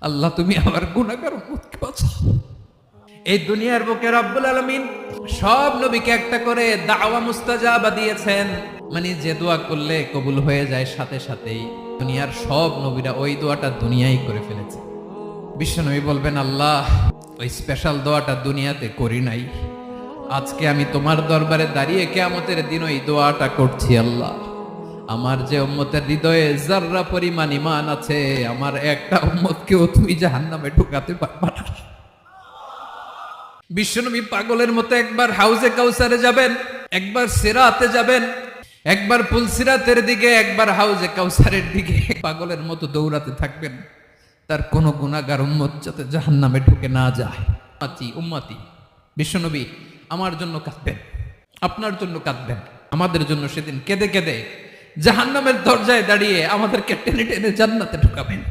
আল্লাহ তুমি আমার গুনাহগার উম্মতকে বাঁচাও। এই দুনিয়ার বুকে রব্বুল আলামিন সব নবীকে একটা করে দাওয়া মুস্তাজাবা দিয়েছেন, মানে যে দোয়া করলে কবুল হয়ে যায় সাথে সাথেই। দুনিয়ার সব নবীরা ওই দোয়াটা দুনিয়ায় করে ফেলেছে। বিশ্বনবী বলবেন, আল্লাহ ওই স্পেশাল দোয়াটা দুনিয়াতে করি নাই, আজকে আমি তোমার দরবারে দাঁড়িয়ে কিয়ামতের দিন ওই দোয়াটা করছি। আল্লাহ আমার যে উম্মতের হৃদয়ে যাররা পরিমাণ ঈমান আছে, আমার একটা উম্মতকেও তুমি জাহান্নামে ঢুকাতে পারবা না। বিশ্বনবী পাগলের মতো একবার হাউজে কাউসারে যাবেন, একবার সিরাতে যাবেন, একবার পুলসিরাতের দিকে, একবার হাউজে কাউসারের দিকে, পাগলের মতো দৌড়াতে থাকবেন, তার কোন গুনাহগার উম্মত যাতে জাহান্নামে ঢুকে না যায়। উম্মতি বিশ্বনবী আমার জন্য কাঁদবেন, আপনার জন্য কাঁদবেন, আমাদের জন্য সেদিন কেঁদে কেঁদে জাহান্নামের দরজায় দাঁড়িয়ে আমাদেরকে টেনে টেনে জান্নাতে ঢুকাবেন।